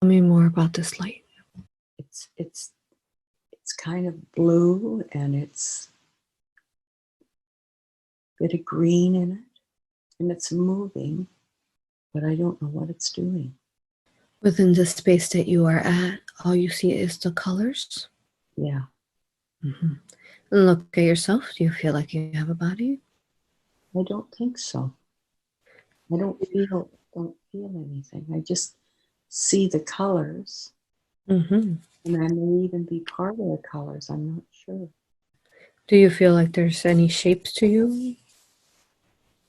me more about this light. It's kind of blue, and it's a bit of green in it, and it's moving, but I don't know what it's doing. Within the space that you are at, all you see is the colors? Yeah. Mm-hmm. And look at yourself. Do you feel like you have a body? I don't think so. I don't feel anything. I just see the colors. Mm-hmm. And I may even be part of the colors. I'm not sure. Do you feel like there's any shapes to you?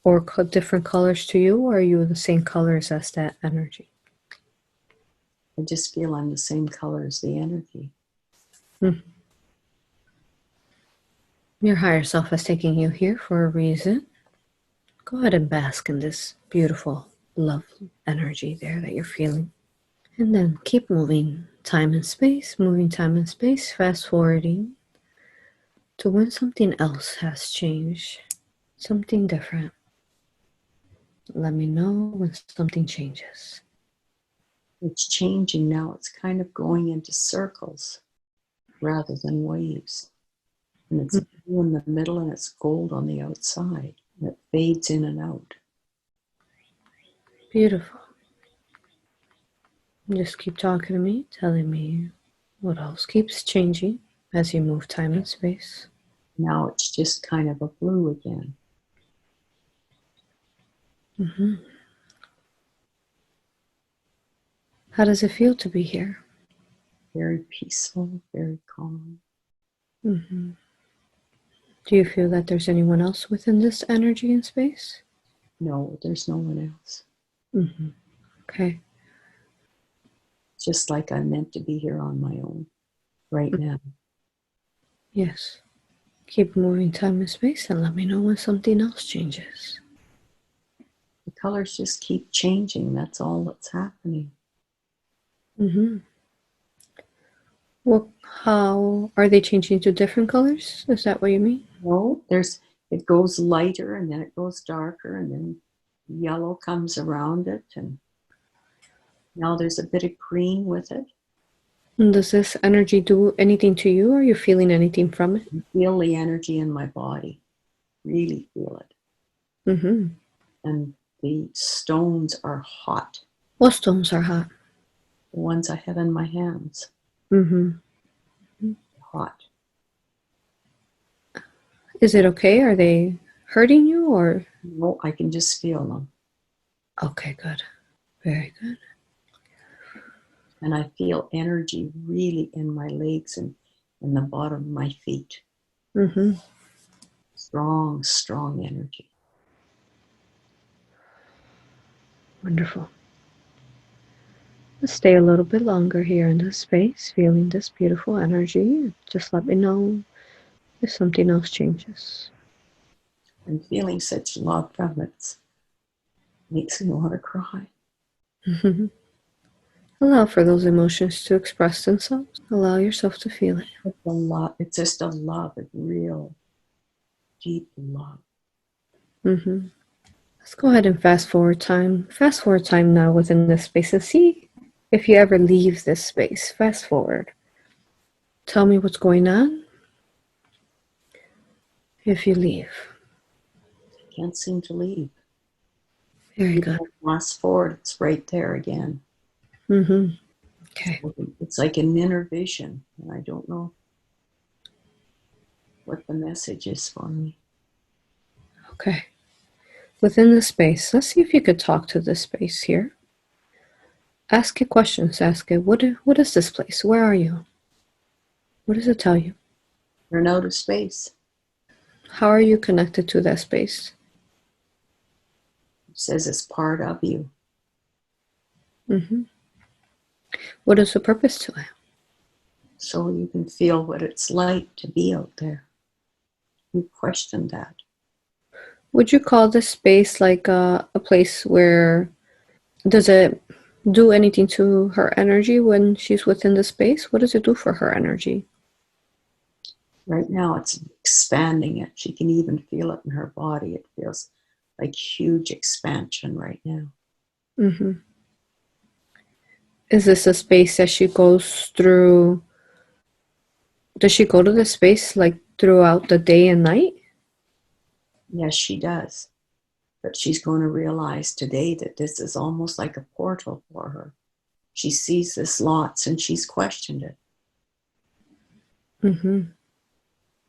Or different colors to you? Or are you the same colors as that energy? I just feel I'm the same color as the energy. Mm-hmm. Your higher self is taking you here for a reason. Go ahead and bask in this beautiful love energy there that you're feeling. And then keep moving time and space, fast forwarding to when something else has changed, something different. Let me know when something changes. It's changing now. It's kind of going into circles rather than waves. And it's blue in the middle, and it's gold on the outside. And it fades in and out. Beautiful. Just keep talking to me, telling me what else keeps changing as you move time and space. Now it's just kind of a blue again. Mm-hmm. How does it feel to be here? Very peaceful, very calm. Mm-hmm. Do you feel that there's anyone else within this energy and space? No, there's no one else. Mm-hmm. Okay. Just like I'm meant to be here on my own right now. Yes. Keep moving time and space and let me know when something else changes. The colors just keep changing. That's all that's happening. Mm-hmm. Well, how are they changing to different colors? Is that what you mean? No, it goes lighter, and then it goes darker, and then yellow comes around it, and now there's a bit of green with it. And does this energy do anything to you? Are you feeling anything from it? I feel the energy in my body. Really feel it. Mm-hmm. And the stones are hot. What stones are hot? The ones I have in my hands. Mm-hmm. Hot. Is it okay? Are they hurting you or? No, I can just feel them. Okay, good. Very good. And I feel energy really in my legs and in the bottom of my feet. Mm-hmm. Strong, strong energy. Wonderful. Let's stay a little bit longer here in this space, feeling this beautiful energy. Just let me know if something else changes. I'm feeling such love from it. Makes me want to cry. Allow for those emotions to express themselves. Allow yourself to feel it. It's a love. It's just a love, a real deep love. Mm-hmm. Let's go ahead and fast forward time. Fast forward time now within this space and see if you ever leave this space. Fast forward. Tell me what's going on if you leave. I can't seem to leave. Very good. Fast forward, it's right there again. Mm-hmm. Okay. It's like an inner vision, and I don't know what the message is for me. Okay. Within the space, let's see if you could talk to this space here. Ask it questions. Ask it, what is this place? Where are you? What does it tell you? You're in outer space. How are you connected to that space? It says it's part of you. Mm-hmm. What is the purpose to it? So you can feel what it's like to be out there. You question that. Would you call this space like a place where, does it do anything to her energy when she's within the space? What does it do for her energy? Right now it's expanding it. She can even feel it in her body. It feels like huge expansion right now. Mm-hmm. Is this a space that she goes through? Does she go to this space like throughout the day and night? Yes, she does. But she's going to realize today that this is almost like a portal for her. She sees this lots and she's questioned it. Mm-hmm.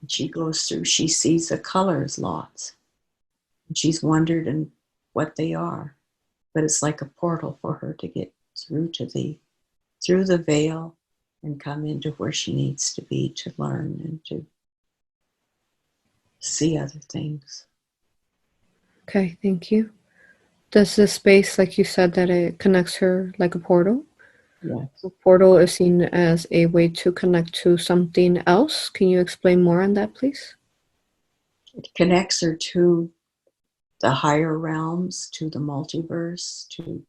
And she goes through, she sees the colors lots. And she's wondered and what they are. But it's like a portal for her to get through the veil and come into where she needs to be to learn and to see other things. Okay, thank you. Does this space, like you said, that it connects her like a portal? Yes. The portal is seen as a way to connect to something else. Can you explain more on that, please? It connects her to the higher realms, to the multiverse, to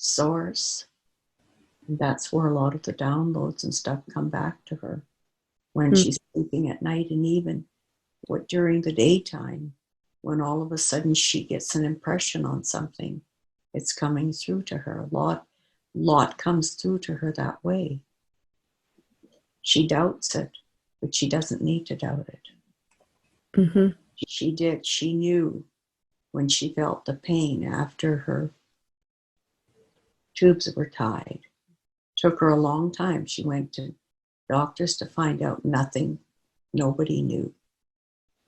source. And that's where a lot of the downloads and stuff come back to her when she's sleeping at night, and even during the daytime, when all of a sudden she gets an impression on something, it's coming through to her. A lot comes through to her that way. She doubts it, but she doesn't need to doubt it. Mm-hmm. She did. She knew when she felt the pain after her tubes were tied. Took her a long time. She went to doctors to find out nothing. Nobody knew.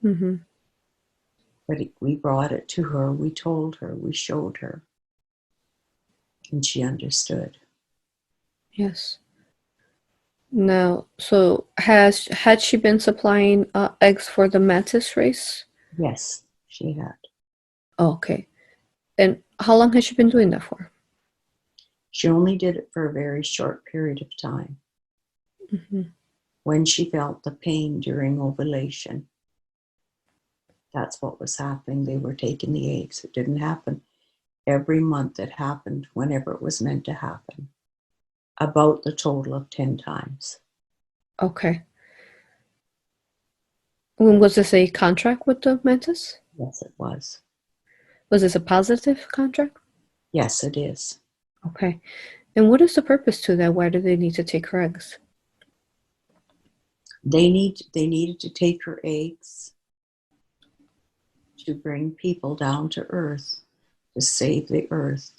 Mm-hmm. But we brought it to her. We told her. We showed her. And she understood. Yes. Now, so had she been supplying eggs for the Mantis race? Yes, she had. Oh, okay. And how long has she been doing that for? She only did it for a very short period of time. Mm-hmm. When she felt the pain during ovulation, that's what was happening. They were taking the eggs. It didn't happen every month. It happened whenever it was meant to happen. About the total of 10 times. Okay. When was this a contract with the Mantis? Yes, it was. Was this a positive contract? Yes, it is. Okay. And what is the purpose to that? Why do they need to take her eggs? They needed to take her eggs to bring people down to earth, to save the earth.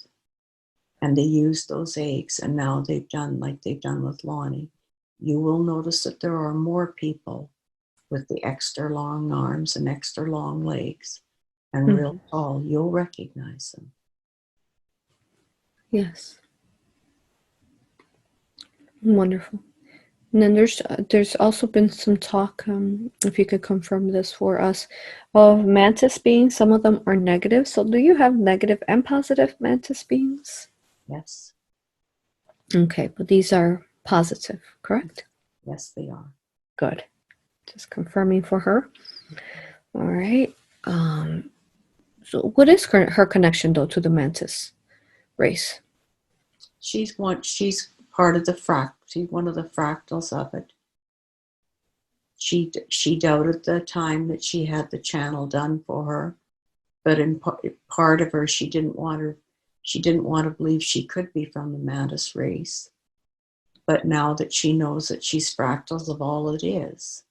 And they used those eggs, and now they've done like they've done with Lonnie. You will notice that there are more people with the extra long arms and extra long legs and real tall. You'll recognize them. Yes. Wonderful. And then there's also been some talk, if you could confirm this for us, of Mantis beings. Some of them are negative. So do you have negative and positive Mantis beings? Yes. Okay, but these are positive, correct? Yes, they are. Good. Just confirming for her. All right. So what is her connection though to the Mantis race? She's part of the she's one of the fractals of it. She doubted the time that she had the channel done for her, but in part of her, she didn't want to believe she could be from the Mantis race. But now that she knows that she's fractals of all it is,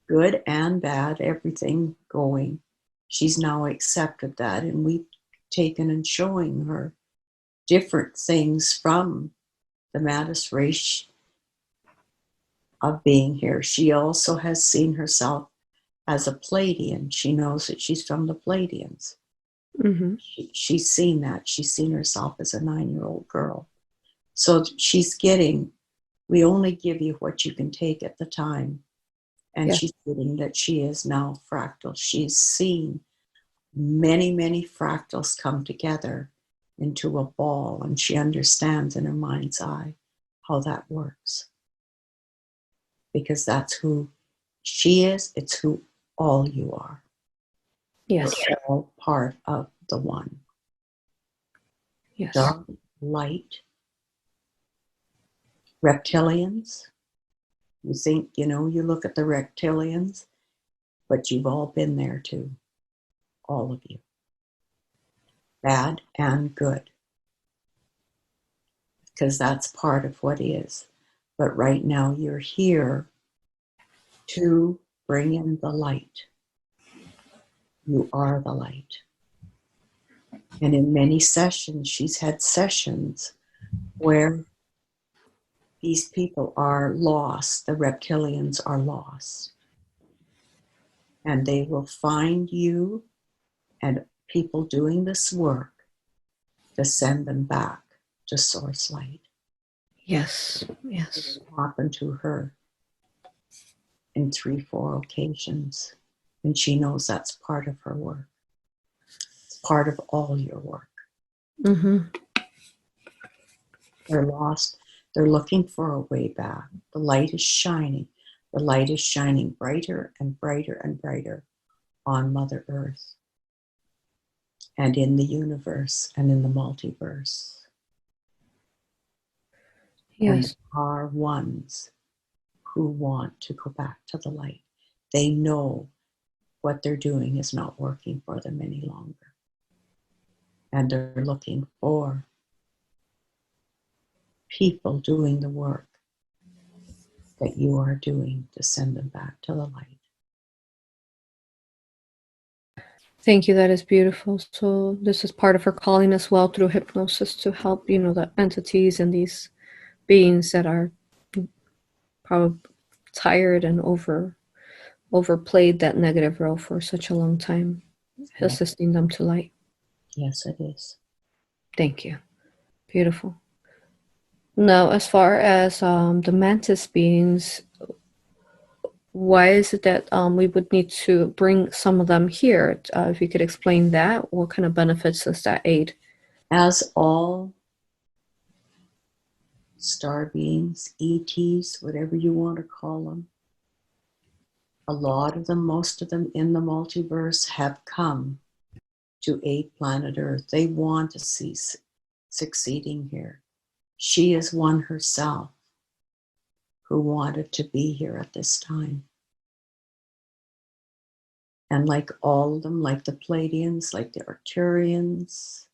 good and bad, everything going, she's now accepted that, and we've taken and showing her different things from the Mantis race of being here. She also has seen herself as a Pleiadian. She knows that she's from the Pleiadians. Mm-hmm. She's seen that. She's seen herself as a 9-year-old girl. So she's getting, we only give you what you can take at the time. And Yeah. she's getting that she is now fractal. She's seen many, many fractals come together into a ball, and she understands in her mind's eye how that works. Because that's who she is. It's who all you are. Yes. We're all part of the one. Yes. Dark, light, reptilians. You think, you look at the reptilians, but you've all been there too. All of you. Bad and good. because that's part of what is. But right now you're here to bring in the light. You are the light. And in many sessions, she's had sessions where these people are lost, the reptilians are lost. And they will find you and people doing this work to send them back to source light. Yes, yes. It happened to her in 3-4 occasions. And she knows that's part of her work. It's part of all your work. Mm-hmm. They're lost. They're looking for a way back. The light is shining. The light is shining brighter and brighter and brighter on Mother Earth and in the universe and in the multiverse. And Yes. there are ones who want to go back to the light. They know what they're doing is not working for them any longer. And they're looking for people doing the work that you are doing to send them back to the light. Thank you. That is beautiful. So this is part of her calling as well through hypnosis to help, the entities and these beings that are probably tired and overplayed that negative role for such a long time, assisting them to light. Yes, it is. Thank you. Beautiful. Now, as far as the Mantis beings, why is it that we would need to bring some of them here? If you could explain that, what kind of benefits does that aid? As all star beings, ETs, whatever you want to call them, a lot of them, most of them in the multiverse have come to aid planet Earth. They want to see succeeding here. She is one herself who wanted to be here at this time. And like all of them, like the Pleiadians, like the Arcturians,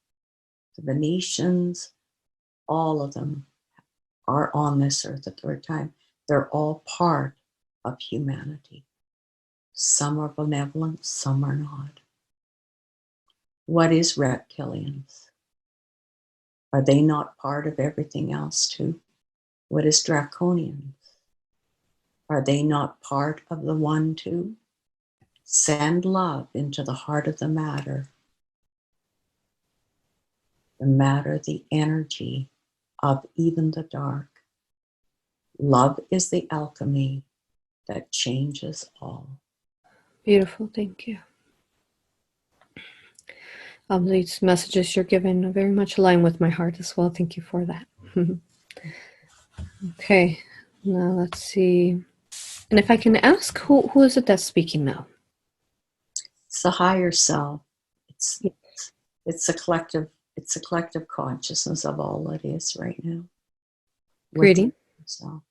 the Venetians, all of them are on this earth at the right time. They're all part of humanity. Some are benevolent, some are not. What is reptilians? Are they not part of everything else too? What is draconians? Are they not part of the one too? Send love into the heart of the matter, the energy of even the dark. Love is the alchemy that changes all. Beautiful, thank you. These messages you're giving are very much align with my heart as well. Thank you for that. Okay, now let's see. And if I can ask, who is it that's speaking now? It's the higher self. It's a collective consciousness of all that is right now. Greeting. So.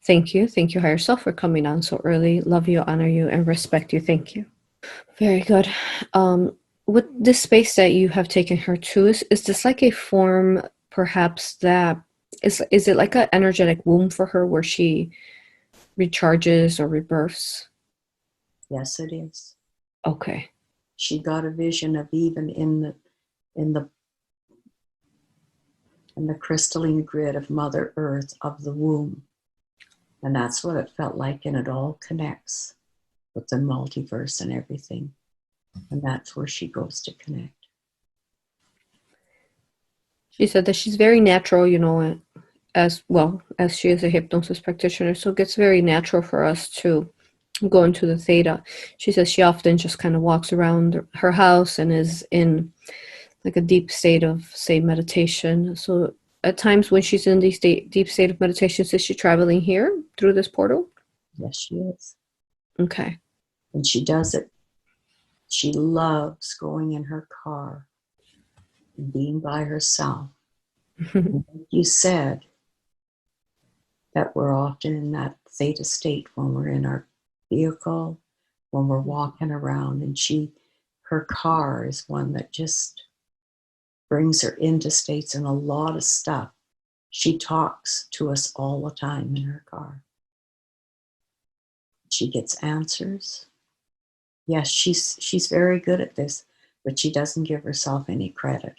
Thank you, higher self, for coming on so early. Love you, honor you, and respect you. Thank you. Very good. With this space that you have taken her to, is this like a form, perhaps, that is it like an energetic womb for her where she recharges or rebirths? Yes, it is. Okay. She got a vision of even in the crystalline grid of Mother Earth, of the womb. And that's what it felt like, and it all connects with the multiverse and everything. And that's where she goes to connect. She said that she's very natural, as well as she is a hypnosis practitioner, so it gets very natural for us to go into the theta. She says she often just kind of walks around her house and is in like a deep state of, say, meditation. So at times when she's in this deep state of meditation, is she traveling here through this portal? Yes, she is. Okay. And she does it. She loves going in her car and being by herself. And like you said, that we're often in that theta state when we're in our vehicle, when we're walking around, and her car is one that just brings her into states, and a lot of stuff She talks to us all the time in her car. She gets answers. Yes, she's very good at this, but she doesn't give herself any credit.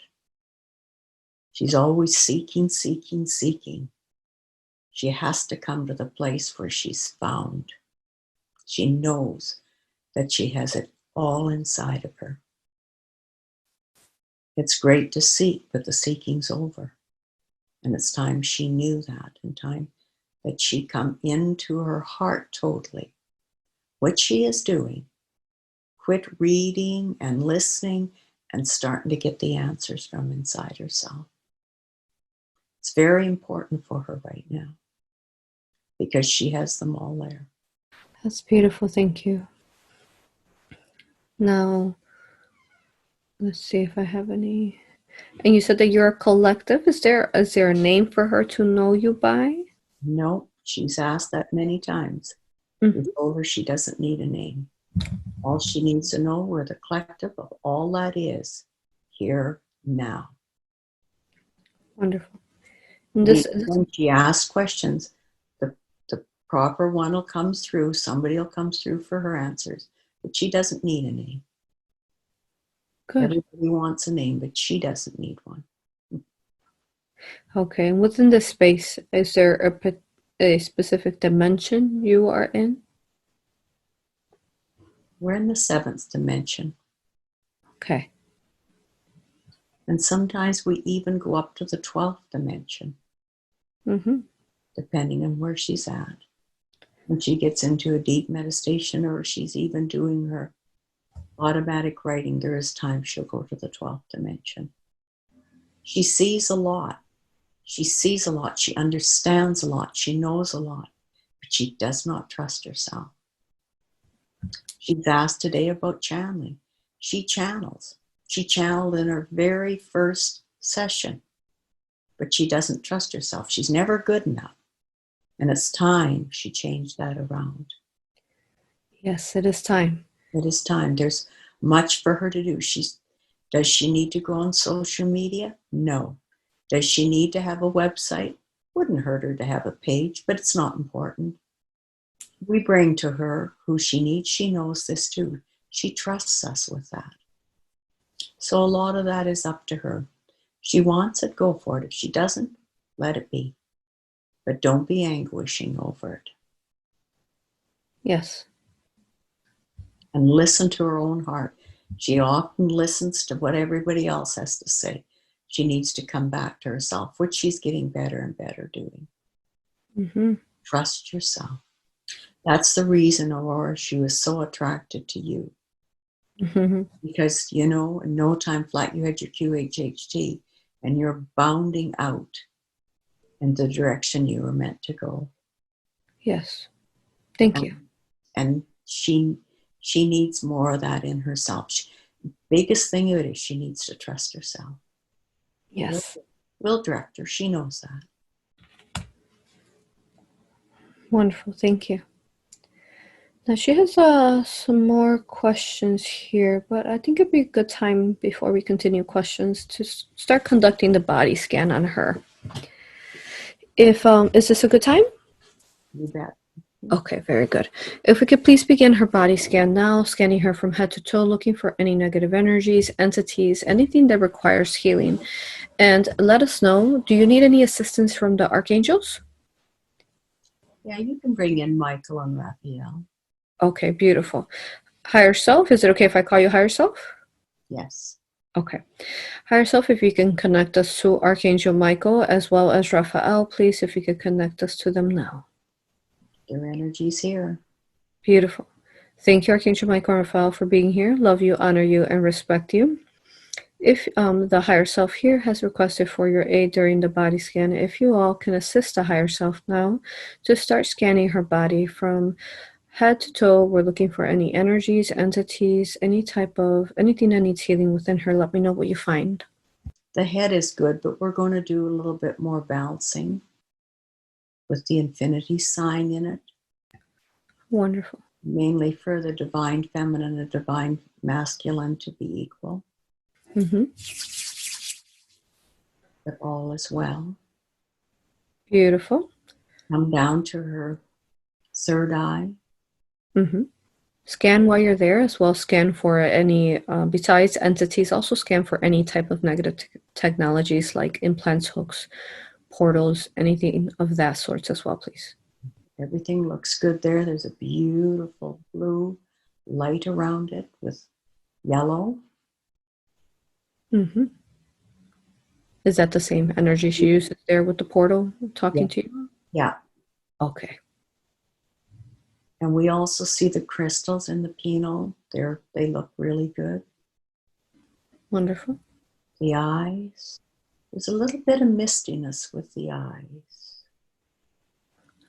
She's always seeking, seeking, seeking. She has to come to the place where she's found. She knows that she has it all inside of her. It's great to seek, but the seeking's over. And it's time she knew that, and time that she come into her heart totally. What she is doing, quit reading and listening and starting to get the answers from inside herself. It's very important for her right now because she has them all there. That's beautiful. Thank you. Now, let's see if I have any. And you said that you're a collective. Is there a name for her to know you by? No, she's asked that many times. Mm-hmm. We told her she doesn't need a name. All she needs to know, we're the collective of all that is here now. Wonderful. And this When she asks questions, the proper one will come through. Somebody will come through for her answers. But she doesn't need a name. good. Everybody wants a name, but she doesn't need one. Okay. And within this space, is there a specific dimension you are in? We're in the 7th dimension. Okay. And sometimes we even go up to the 12th dimension, depending on where she's at. When she gets into a deep meditation or she's even doing her automatic writing, there is time she'll go to the 12th dimension. She sees a lot. She sees a lot. She understands a lot. She knows a lot. But she does not trust herself. She's asked today about channeling. She channels. She channeled in her very first session. But she doesn't trust herself. She's never good enough. And it's time she changed that around. Yes, it is time. It is time. There's much for her to do. Does she need to go on social media? No. Does she need to have a website? Wouldn't hurt her to have a page, but it's not important. We bring to her who she needs. She knows this too. She trusts us with that. So a lot of that is up to her. She wants it, go for it. If she doesn't, let it be. But don't be anguishing over it. Yes. And listen to her own heart. She often listens to what everybody else has to say. She needs to come back to herself, which she's getting better and better doing. Trust yourself. That's the reason, Aurora, she was so attracted to you. Because, in no time flat, you had your QHHT and you're bounding out in the direction you were meant to go. Yes. Thank you. And she needs more of that in herself. Biggest thing of it is she needs to trust herself. Yes. We'll direct her. She knows that. Wonderful. Thank you. Now she has some more questions here, but I think it'd be a good time before we continue questions to start conducting the body scan on her. Is this a good time? You bet. Okay, very good. If we could please begin her body scan now, scanning her from head to toe, looking for any negative energies, entities, anything that requires healing. And let us know, do you need any assistance from the archangels? Yeah, you can bring in Michael and Raphael. Okay, beautiful. Higher self, is it okay if I call you higher self? Yes. Okay. Higher self, if you can connect us to Archangel Michael as well as Raphael, please, if you could connect us to them now. Their energy's here. Beautiful. Thank you, Archangel Michael and Raphael, for being here. Love you, honor you, and respect you. If the higher self here has requested for your aid during the body scan, if you all can assist the higher self now to start scanning her body from head to toe. We're looking for any energies, entities, anything that needs healing within her. Let me know what you find. The head is good, but we're going to do a little bit more balancing with the infinity sign in it. Wonderful. Mainly for the divine feminine and divine masculine to be equal. But all is well. Beautiful. Come down to her third eye. Mm-hmm. Scan while you're there as well. Scan for any, besides entities, also scan for any type of negative technologies like implants, hooks, portals, anything of that sort as well, please. Everything looks good there. There's a beautiful blue light around it with yellow. Mm-hmm. Is that the same energy she uses there with the portal talking Yeah. to you? Yeah. Okay. And we also see the crystals in the penal. They look really good. Wonderful. The eyes. There's a little bit of mistiness with the eyes.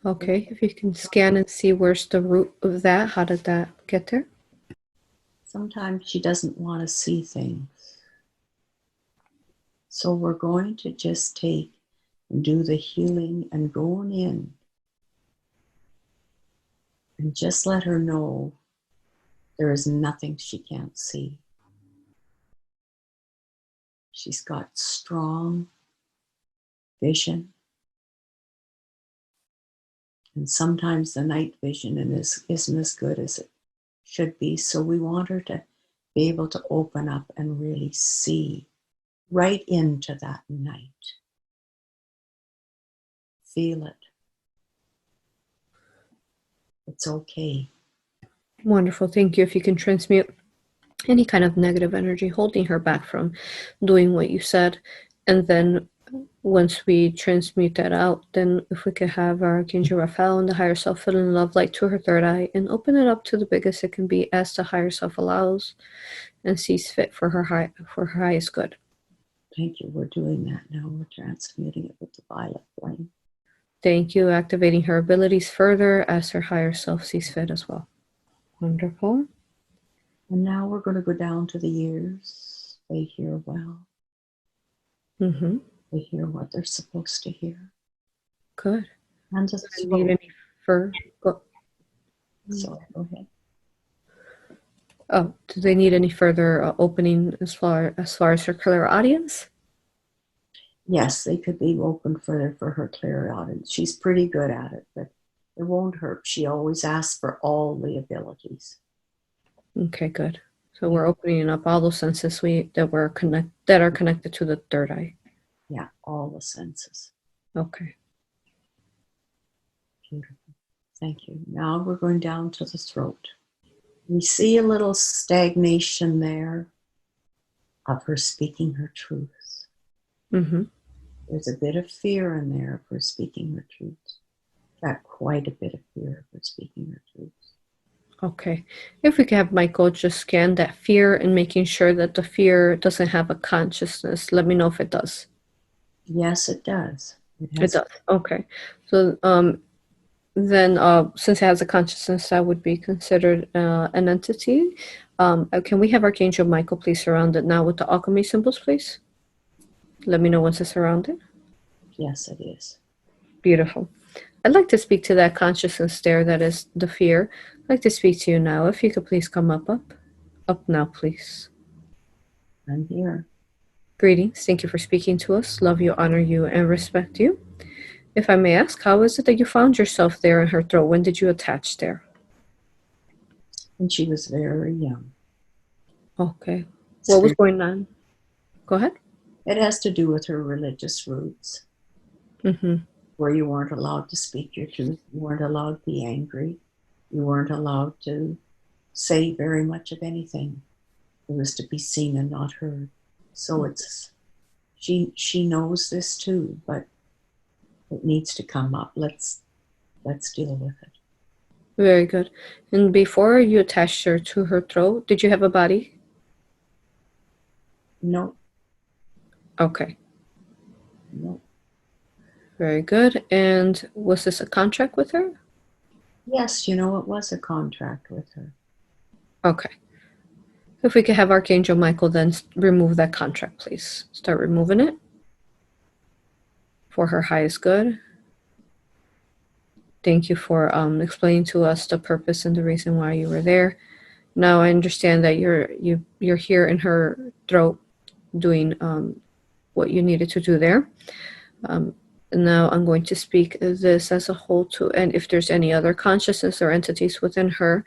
Okay. If you can scan and see where's the root of that, how did that get there? Sometimes she doesn't want to see things. So we're going to just take and do the healing and going in and just let her know there is nothing she can't see. She's got strong vision. And sometimes the night vision isn't as good as it should be. So we want her to be able to open up and really see right into that night. Feel it. It's okay. Wonderful. Thank you. If you can transmute any kind of negative energy holding her back from doing what you said. And then once we transmute that out, then if we could have our Archangel Raphael and the higher self fill in love light to her third eye and open it up to the biggest it can be as the higher self allows and sees fit for her highest good. Thank you. We're doing that now. We're transmuting it with the violet flame. Thank you. Activating her abilities further as her higher self sees fit as well. Wonderful. And now we're going to go down to the ears. They hear well. Mm-hmm. They hear what they're supposed to hear. Good. And the Do they need any So go ahead. Oh, do they need any further opening as far as her clear audience? Yes, they could be open further for her clear audience. She's pretty good at it, but it won't hurt. She always asks for all the abilities. Okay, good. So we're opening up all those senses that are connected to the third eye. Yeah, all the senses. Okay. Beautiful. Thank you. Now we're going down to the throat. We see a little stagnation there of her speaking her truth. Mm-hmm. There's a bit of fear in there of her speaking her truth. Got quite a bit of fear of her speaking her truth. Okay. If we could have Michael just scan that fear and making sure that the fear doesn't have a consciousness. Let me know if it does. Yes, it does. It does. Okay. So then since it has a consciousness, that would be considered an entity. Can we have Archangel Michael please surround it now with the alchemy symbols, please? Let me know once it's surrounded. Yes, it is. Beautiful. I'd like to speak to that consciousness there that is the fear. I'd like to speak to you now. If you could please come up. Up now, please. I'm here. Greetings. Thank you for speaking to us. Love you, honor you, and respect you. If I may ask, how is it that you found yourself there in her throat? When did you attach there? When she was very young. Okay. What was going on? Go ahead. It has to do with her religious roots, Mm-hmm. where you weren't allowed to speak your truth. You weren't allowed to be angry. You weren't allowed to say very much of anything. It was to be seen and not heard. So she knows this too, but it needs to come up. Let's deal with it. Very good. And before you attached her to her throat, did you have a body? No. Okay. No. Very good. And was this a contract with her? Yes, it was a contract with her. Okay. If we could have Archangel Michael then remove that contract, please. Start removing it for her highest good. Thank you for explaining to us the purpose and the reason why you were there. Now I understand that you're here in her throat doing what you needed to do there. now I'm going to speak this as a whole to, and if there's any other consciousness or entities within her.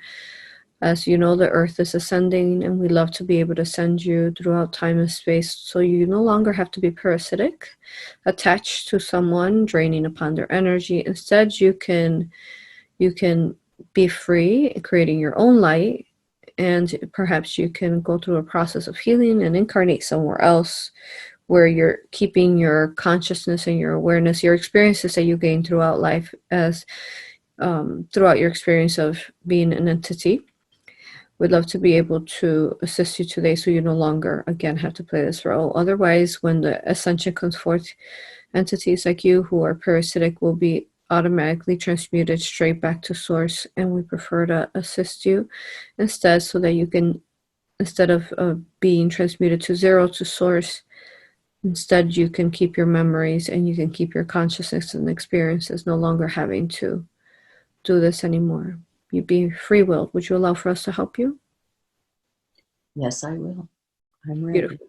As you know, the earth is ascending, and we love to be able to send you throughout time and space, so you no longer have to be parasitic, attached to someone, draining upon their energy. Instead, you can be free, creating your own light, and perhaps you can go through a process of healing and incarnate somewhere else, where you're keeping your consciousness and your awareness, your experiences that you gain throughout life, as throughout your experience of being an entity. We'd love to be able to assist you today, so you no longer, again, have to play this role. Otherwise, when the ascension comes forth, entities like you who are parasitic will be automatically transmuted straight back to source, and we prefer to assist you instead, so that you can, instead of being transmuted to zero, to source, instead you can keep your memories and you can keep your consciousness and experiences, no longer having to do this anymore. You'd be free-willed. Would you allow for us to help you? Yes, I will. I'm ready. Beautiful.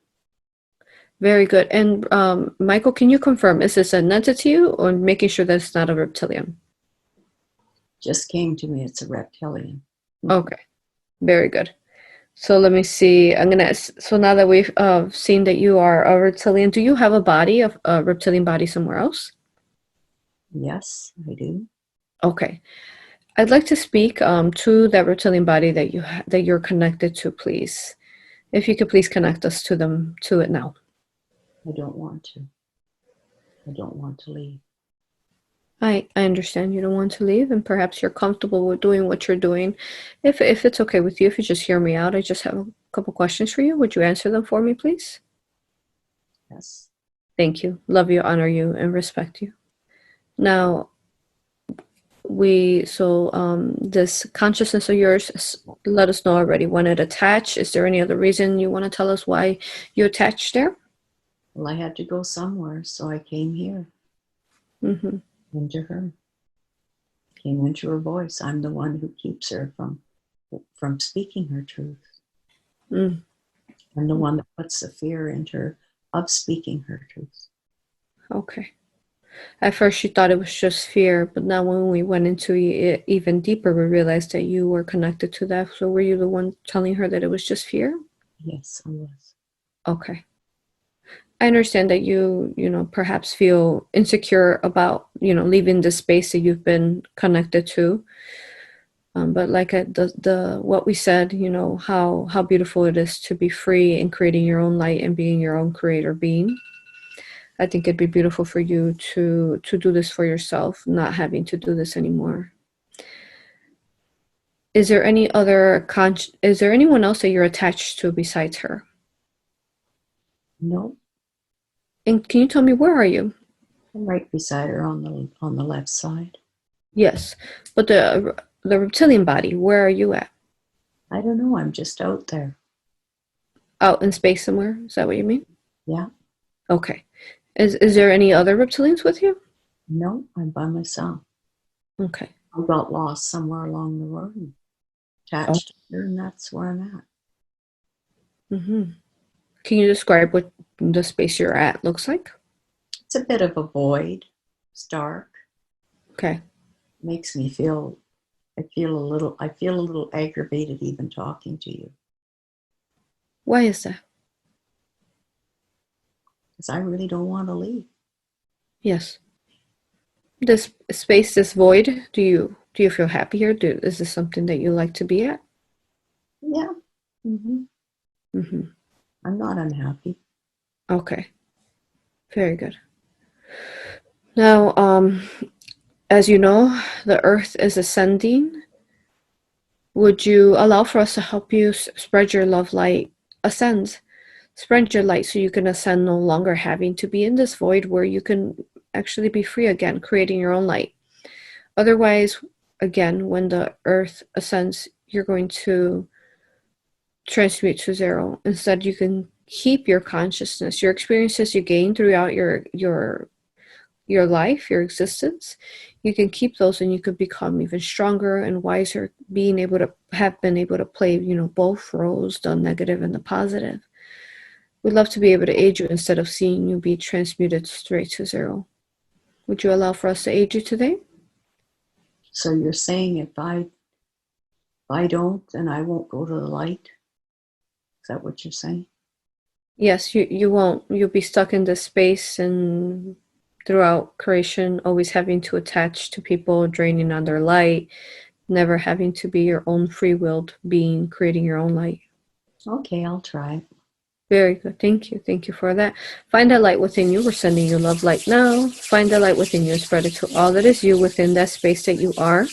Very good. And Michael, can you confirm, is this an entity, or making sure that it's not a reptilian? Just came to me. It's a reptilian. Okay. Very good. So let me see. So now that we've seen that you are a reptilian, do you have a body, of a reptilian body somewhere else? Yes, I do. Okay. I'd like to speak to that reptilian body that you're connected to, please. If you could please connect us to it now. I don't want to. I don't want to leave. I understand you don't want to leave, and perhaps you're comfortable with doing what you're doing. If it's okay with you, if you just hear me out, I just have a couple questions for you. Would you answer them for me, please? Yes. Thank you. Love you, honor you, and respect you. Now, this consciousness of yours, let us know already when it attached. Is there any other reason you want to tell us why you attached there? Well, I had to go somewhere, so I came here. Mm-hmm. Into her. Came into her voice. I'm the one who keeps her from speaking her truth. Mm. I'm the one that puts the fear into her of speaking her truth. Okay. At first, you thought it was just fear, but now when we went into it even deeper, we realized that you were connected to that. So were you the one telling her that it was just fear? Yes, I was. Okay. I understand that you perhaps feel insecure about, leaving the space that you've been connected to. But like what we said, how beautiful it is to be free and creating your own light and being your own creator being. I think it'd be beautiful for you to do this for yourself, not having to do this anymore. Is there any other is there anyone else that you're attached to besides her? No. And can you tell me, where are you? I'm right beside her on the left side. Yes, but the reptilian body, where are you at? I don't know. I'm just out there. Out in space somewhere? Is that what you mean? Yeah. Okay. Is there any other reptilians with you? No, I'm by myself. Okay. I got lost somewhere along the road, attached to her, and that's where I'm at. Mm-hmm. Can you describe what the space you're at looks like? It's a bit of a void. It's dark. Okay. Makes me feel. I feel a little aggravated even talking to you. Why is that? Because I really don't want to leave. Yes. This space, this void, do you feel happy here? Is this something that you like to be at? Yeah. Mm-hmm. Mm-hmm. I'm not unhappy. Okay. Very good. Now, as you know, the earth is ascending. Would you allow for us to help you spread your love light, ascend, spread your light, so you can ascend, no longer having to be in this void, where you can actually be free again, creating your own light. Otherwise, again, when the earth ascends, you're going to transmute to zero. Instead, you can keep your consciousness, your experiences you gain throughout your life, your existence. You can keep those, and you could become even stronger and wiser, been able to play, both roles, the negative and the positive. We'd love to be able to aid you instead of seeing you be transmuted straight to zero. Would you allow for us to aid you today? So you're saying if I don't, then I won't go to the light? Is that what you're saying? Yes, you won't. You'll be stuck in this space and throughout creation, always having to attach to people, draining on their light, never having to be your own free-willed being, creating your own light. Okay, I'll try. Very good. Thank you. Thank you for that. Find that light within you. We're sending you love light now. Find the light within you and spread it to all that is you within that space that you are,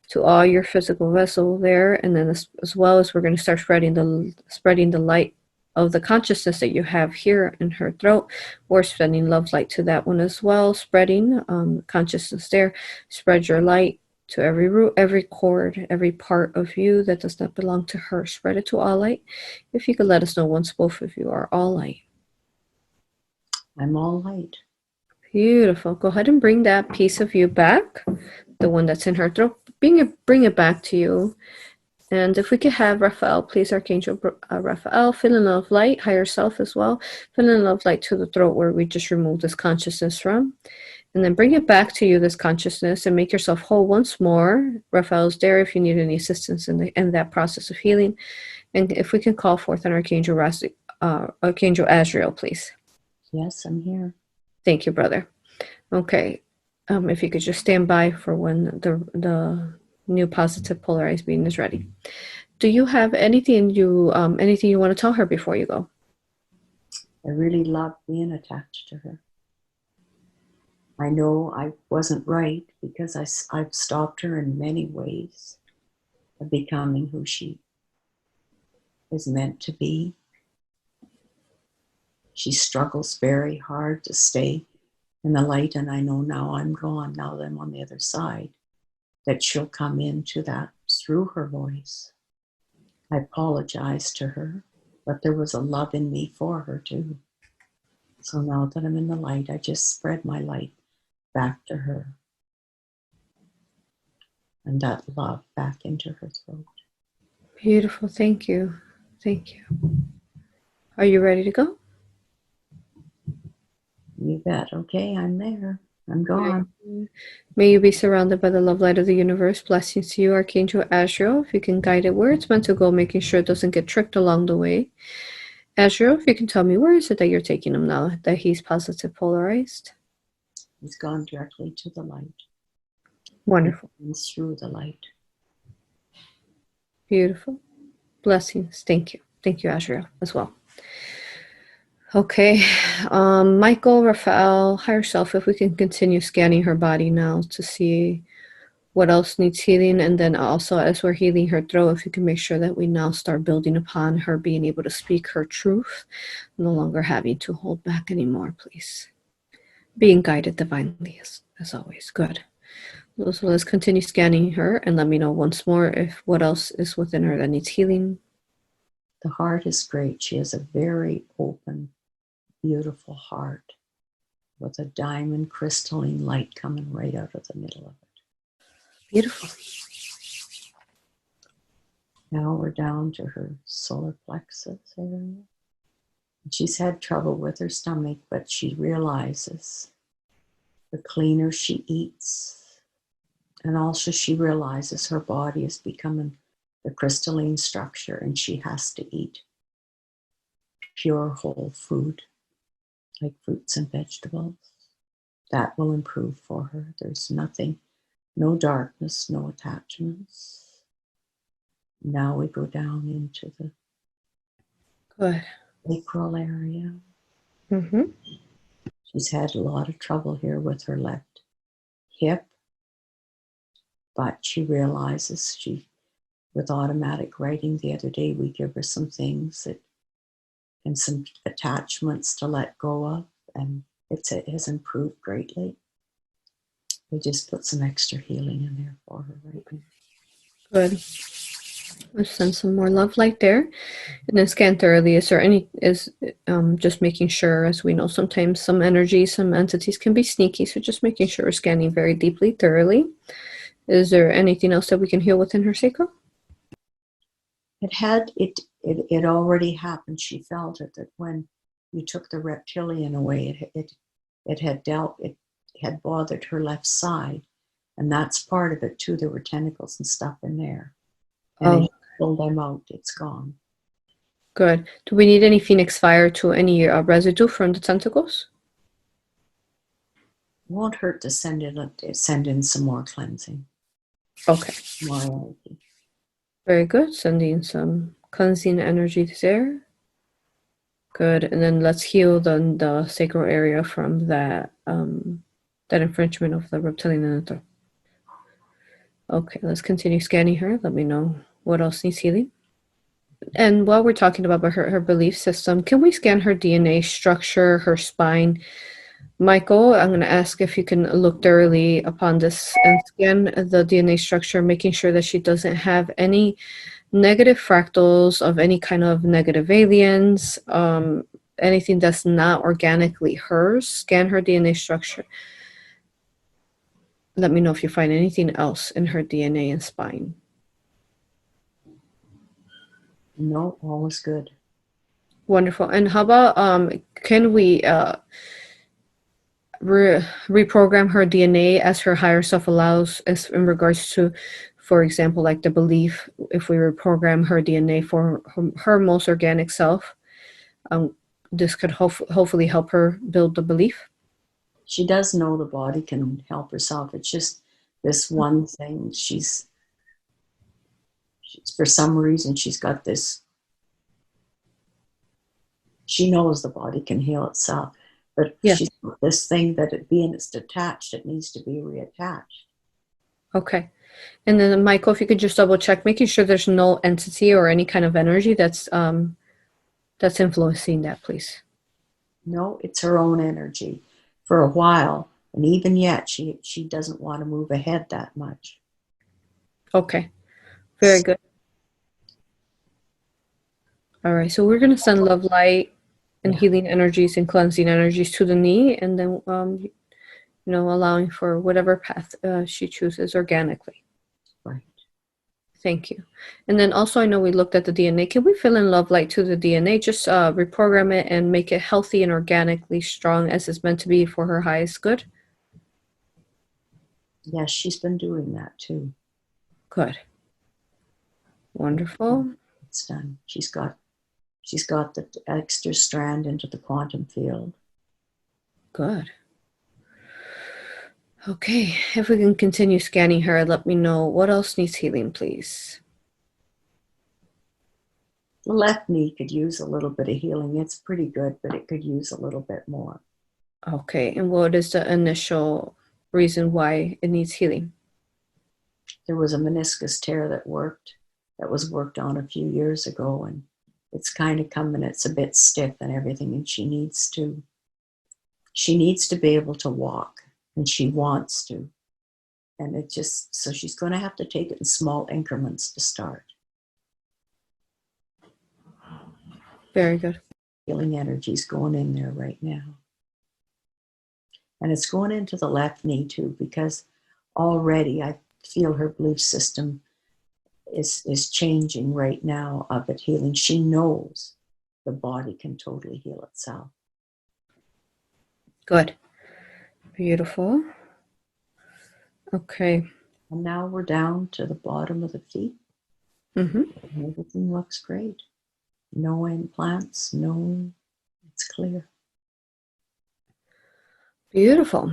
to all your physical vessel there. And then as well as we're going to start spreading the light of the consciousness that you have here in her throat. We're sending love light to that one as well, spreading consciousness there. Spread your light to every root, every cord, every part of you that does not belong to her. Spread it to all light. If you could let us know once both of you are all light. I'm all light. Beautiful. Go ahead and bring that piece of you back, the one that's in her throat. Bring it back to you. And if we could have Raphael, please, Archangel Raphael, fill in love light, higher self as well. Fill in love light to the throat where we just removed this consciousness from. And then bring it back to you, this consciousness, and make yourself whole once more. Raphael's there if you need any assistance in that process of healing. And if we can call forth an Archangel Azrael, please. Yes, I'm here. Thank you, brother. Okay. If you could just stand by for when the new positive polarized being is ready. Do you have anything you want to tell her before you go? I really love being attached to her. I know I wasn't right because I've stopped her in many ways of becoming who she is meant to be. She struggles very hard to stay in the light, and I know now I'm gone, now that I'm on the other side, that she'll come into that through her voice. I apologize to her, but there was a love in me for her too. So now that I'm in the light, I just spread my light back to her. And that love back into her throat. Beautiful. Thank you. Thank you. Are you ready to go? You bet. Okay, I'm there. I'm gone. May you be surrounded by the love light of the universe. Blessings to you, Archangel Azrael. If you can guide it where it's meant to go, making sure it doesn't get tricked along the way. Azrael, if you can tell me, where is it that you're taking him now, that he's positive polarized? He's gone directly to the light. Wonderful. And through the light. Beautiful. Blessings. Thank you. Thank you, Azrael, as well. Okay. Michael, Raphael, higher self, if we can continue scanning her body now to see what else needs healing. And then also, as we're healing her throat, if you can make sure that we now start building upon her being able to speak her truth, no longer having to hold back anymore, please. Being guided divinely, as always. Good. So let's continue scanning her and let me know once more if what else is within her that needs healing. The heart is great. She has a very open, beautiful heart with a diamond crystalline light coming right out of the middle of it. Beautiful. Now we're down to her solar plexus area. She's had trouble with her stomach, but she realizes the cleaner she eats, and also she realizes her body is becoming the crystalline structure and she has to eat pure whole food like fruits and vegetables. That will improve for her. There's nothing, no darkness, no attachments. Now we go down into the Good. sacral area. Mm-hmm. She's had a lot of trouble here with her left hip, but she realizes with automatic writing the other day, we give her some things and some attachments to let go of, and it has improved greatly. We just put some extra healing in there for her right now. Good. Let's send some more love light there. And then scan thoroughly. Just making sure, as we know, sometimes some energy, some entities can be sneaky. So just making sure we're scanning very deeply, thoroughly. Is there anything else that we can heal within her sacral? It already happened. She felt it, that when you took the reptilian away, it had bothered her left side. And that's part of it too. There were tentacles and stuff in there. And Oh, if you pull them out, it's gone. good. Do we need any Phoenix fire to any residue from the tentacles? Won't hurt to send in some more cleansing. Okay. More energy. Very good. Sending some cleansing energy there. Good. And then let's heal the sacral area from that that infringement of the reptilian energy. Okay, let's continue scanning her. Let me know what else needs healing. And while we're talking about her belief system, can we scan her DNA structure, her spine? Michael, I'm going to ask if you can look thoroughly upon this and scan the DNA structure, making sure that she doesn't have any negative fractals of any kind of negative aliens, anything that's not organically hers. Scan her DNA structure. Let me know if you find anything else in her DNA and spine. No, all is good. Wonderful. And how about can we reprogram her DNA as her higher self allows, as in regards to, for example, like the belief, if we reprogram her DNA for her most organic self, this could hopefully help her build the belief. She does know the body can help herself. It's just this one thing. She's for some reason, she's got this. She knows the body can heal itself, but Yeah. she's got this thing that it's detached, it needs to be reattached. Okay. And then Michael, if you could just double check, making sure there's no entity or any kind of energy that's influencing that, please. No, it's her own energy for a while. And even yet, she doesn't want to move ahead that much. Okay. Very good. All right. So we're going to send love, light, and healing energies and cleansing energies to the knee, and then, allowing for whatever path she chooses organically. Right. Thank you. And then also, I know we looked at the DNA. Can we fill in love light to the DNA? Just reprogram it and make it healthy and organically strong as it's meant to be for her highest good? Yes, she's been doing that too. Good. Wonderful. It's done. She's got the extra strand into the quantum field. Good. Okay, if we can continue scanning her, let me know what else needs healing, please. The left knee could use a little bit of healing. It's pretty good, but it could use a little bit more. Okay, and what is the initial reason why it needs healing? There was a meniscus tear that was worked on a few years ago, and it's kind of coming, it's a bit stiff and everything, and she needs to be able to walk, and she wants to. And so she's going to have to take it in small increments to start. Very good. Healing energy is going in there right now. And it's going into the left knee too, because already I feel her belief system is changing right now of it healing. She knows the body can totally heal itself. Good. Beautiful. Okay. And now we're down to the bottom of the feet. Mm-hmm. Everything looks great. No implants, it's clear. Beautiful.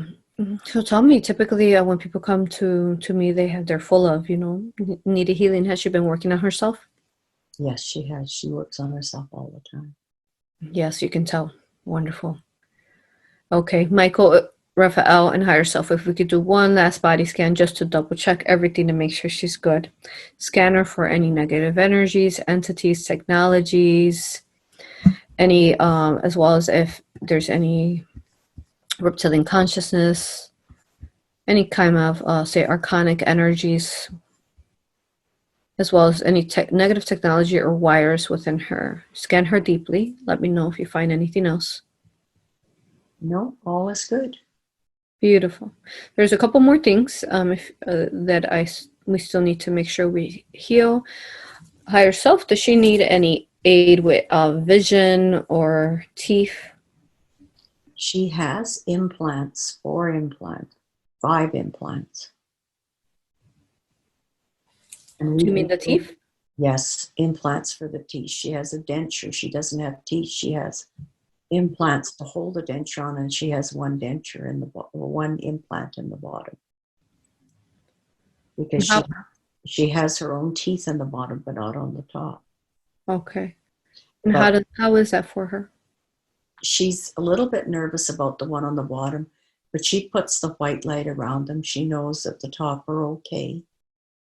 So tell me, typically when people come to me, they're full of, needed healing. Has she been working on herself? Yes, she has. She works on herself all the time. Yes, you can tell. Wonderful. Okay, Michael, Raphael, and higher self, if we could do one last body scan just to double check everything to make sure she's good. Scanner for any negative energies, entities, technologies, any, as well as if there's any reptilian consciousness, any kind of, say, archonic energies, as well as any negative technology or wires within her. Scan her deeply. Let me know if you find anything else. No, all is good. Beautiful. There's a couple more things we still need to make sure we heal. Higher self, does she need any aid with vision or teeth? She has implants, 4 implants, 5 implants. And Do you mean the teeth? Yes, implants for the teeth. She has a denture. She doesn't have teeth. She has implants to hold the denture on, and she has 1 denture in the or 1 implant in the bottom. Because she has her own teeth in the bottom, but not on the top. Okay. And But how is that for her? she's a little bit nervous about the one on the bottom, but she puts the white light around them. She knows that the top are okay.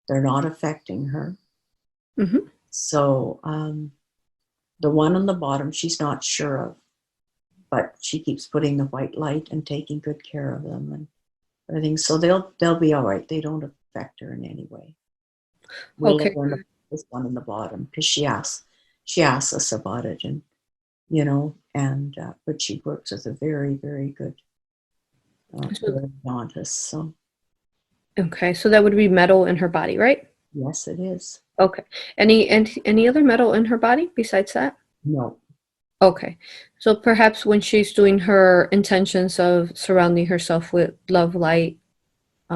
They're not affecting her. Mm-hmm. So the one on the bottom, she's not sure of, but she keeps putting the white light and taking good care of them and everything. So they'll be all right. They don't affect her in any way. We'll Okay. learn this one on the bottom because she asks us about it, and but she works with a very, very good orthodontist. So Okay, so that would be metal in her body, right? yes, it is. Okay. Any other metal in her body besides that? No. Okay. So perhaps when she's doing her intentions of surrounding herself with love light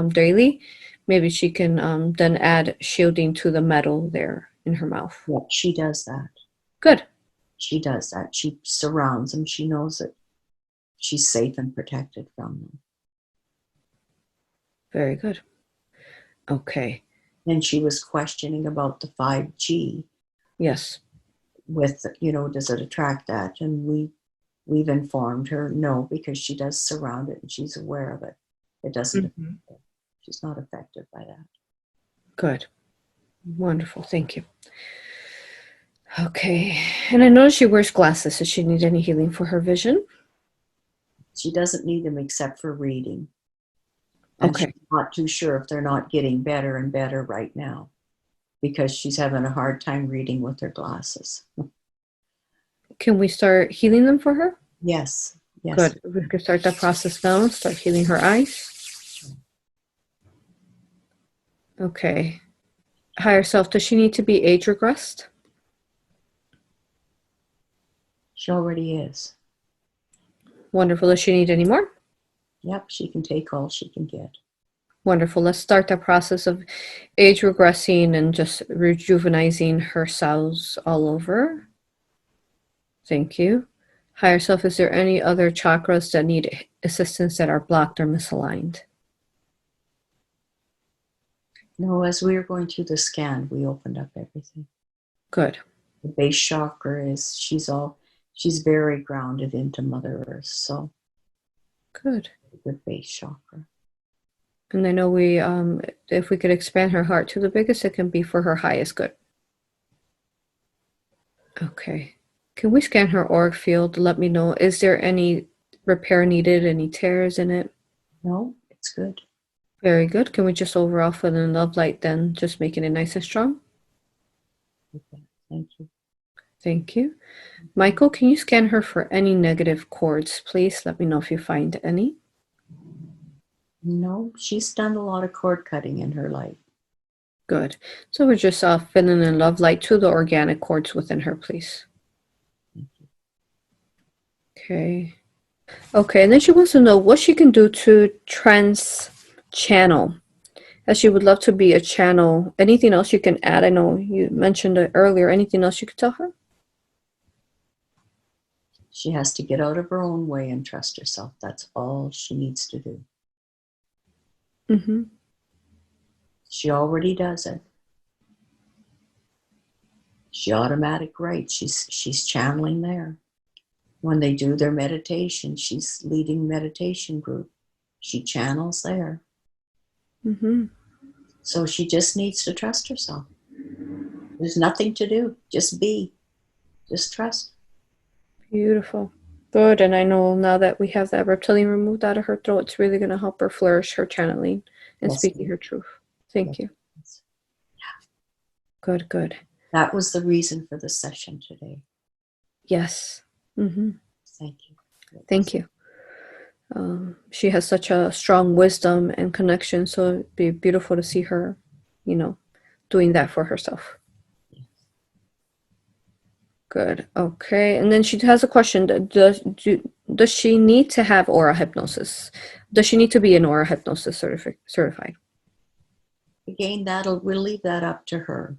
daily, maybe she can then add shielding to the metal there in her mouth. Yeah, she does that. Good. She does that. She surrounds them. She knows that she's safe and protected from them. Very good. Okay. And she was questioning about the 5G. Yes. With, does it attract that? And we've informed her no, because she does surround it and she's aware of it. It doesn't affect her. She's not affected by that. Good. Wonderful. Thank you. Okay. And I noticed she wears glasses. Does she need any healing for her vision? She doesn't need them except for reading. And Okay. she's not too sure if they're not getting better and better right now because she's having a hard time reading with her glasses. Can we start healing them for her? Yes. Yes. Good. We can start that process now. Start healing her eyes. Okay. Higher self, does she need to be age regressed? She already is. Wonderful. Does she need any more? Yep, she can take all she can get. Wonderful. Let's start the process of age regressing and just rejuvenizing her cells all over. Thank you. Higher self, is there any other chakras that need assistance that are blocked or misaligned? No, as we were going through the scan, we opened up everything. Good. The base chakra is, she's very grounded into Mother Earth, so Good. good base chakra. And I know if we could expand her heart to the biggest, it can be for her highest good. Okay. Can we scan her auric field to let me know, is there any repair needed, any tears in it? No, it's good. Very good. Can we just overall fill in love light then, just making it nice and strong? Okay, thank you. Thank you. Michael, can you scan her for any negative cords, please? Let me know if you find any. No, she's done a lot of cord cutting in her life. Good. So we're just filling in love light to the organic cords within her, please. Thank you. Okay. Okay, and then she wants to know what she can do to trans-channel, as she would love to be a channel. Anything else you can add? I know you mentioned it earlier. Anything else you could tell her? She has to get out of her own way and trust herself. That's all she needs to do. Mm-hmm. She already does it. She automatic writes. She's channeling there. When they do their meditation, she's leading meditation group. She channels there. Mm-hmm. So she just needs to trust herself. There's nothing to do. Just be. Just trust. Beautiful. Good. And I know now that we have that reptilian removed out of her throat, it's really going to help her flourish her channeling and Yes, speaking her truth. Thank you. yes. Good, good. That was the reason for the session today. Yes. Mm-hmm. Thank you. Thank you. She has such a strong wisdom and connection, so it'd be beautiful to see her, doing that for herself. Yes. Good. Okay. And then she has a question. Does she need to have aura hypnosis? Does she need to be an aura hypnosis certified? Again, we'll leave that up to her.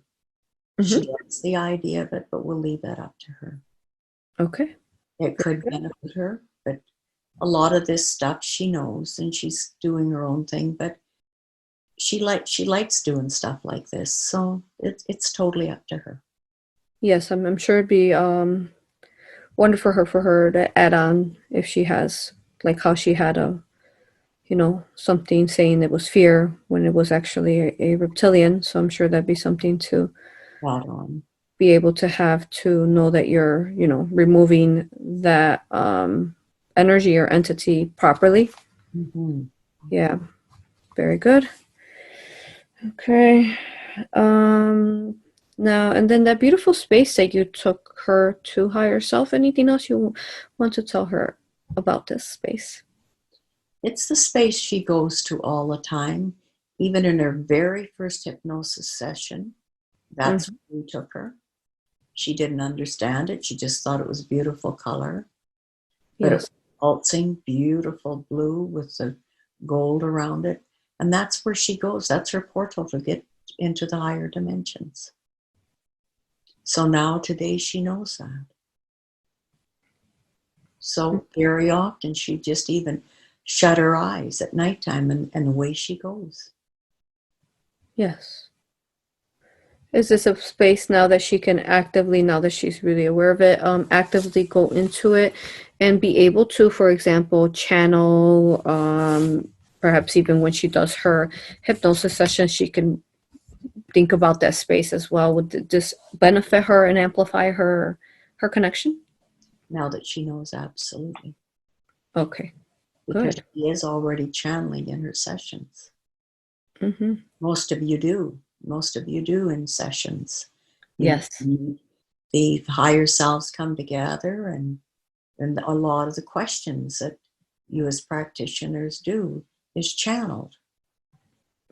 She Mm-hmm. likes the idea of it, but we'll leave that up to her. Okay. It could benefit her, but a lot of this stuff she knows, and she's doing her own thing, but she likes doing stuff like this, so it's totally up to her. Yes, I'm sure it'd be wonderful for her to add on if she has, like how she had something saying it was fear when it was actually a reptilian. So I'm sure that'd be something to Spot on. be able to have to know that you're, removing that energy or entity properly. Mm-hmm. Yeah, very good. Okay. Now, and then that beautiful space that you took her to higher self. Anything else you want to tell her about this space? It's the space she goes to all the time. Even in her very first hypnosis session, that's Mm-hmm. where we took her. She didn't understand it. She just thought it was beautiful color. But it was Yes. pulsing, beautiful blue with the gold around it. And that's where she goes. That's her portal to get into the higher dimensions. So now today she knows that. So very often she just even shut her eyes at nighttime and away she goes. Yes. Is this a space now that she can actively, now that she's really aware of it, actively go into it and be able to, for example, channel, perhaps even when she does her hypnosis session, she can think about that space as well? Would this benefit her and amplify her connection? Now that she knows, absolutely. Okay, Because good. she is already channeling in her sessions. Mm-hmm. Most of you do. Most of you do in sessions. Yes, The higher selves come together, and a lot of the questions that you as practitioners do is channeled.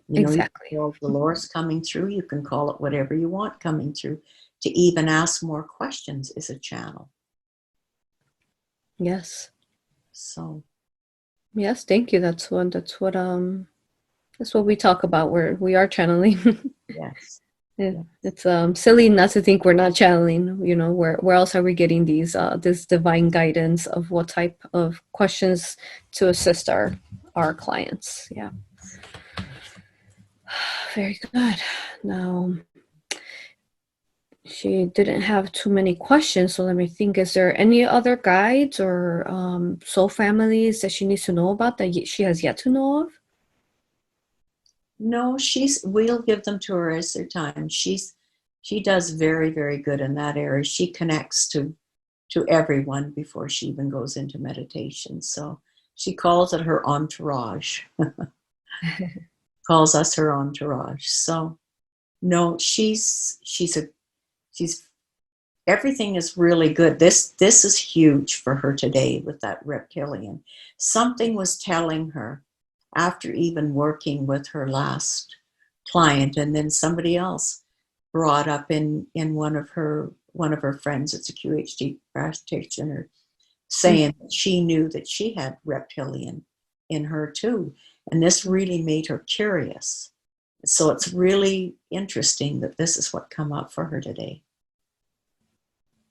You can exactly. call Dolores coming through, you can call it whatever you want coming through. To even ask more questions is a channel. Yes, So, yes. Thank you. That's what we talk about. We are channeling. yes. Yeah, Yeah. it's silly not to think we're not channeling. Where else are we getting this divine guidance of what type of questions to assist our clients? Yeah, very good. Now, she didn't have too many questions, so let me think. Is there any other guides or soul families that she needs to know about that she has yet to know of? No, we'll give them to her as their time. She does very, very good in that area. She connects to everyone before she even goes into meditation. So she calls it her entourage. Calls us her entourage. So no, she's everything is really good. This is huge for her today with that reptilian. Something was telling her after even working with her last client, and then somebody else brought up in one of her friends, it's a QHT practitioner, Mm. saying that she knew that she had reptilian in her too. And this really made her curious. So it's really interesting that this is what come up for her today.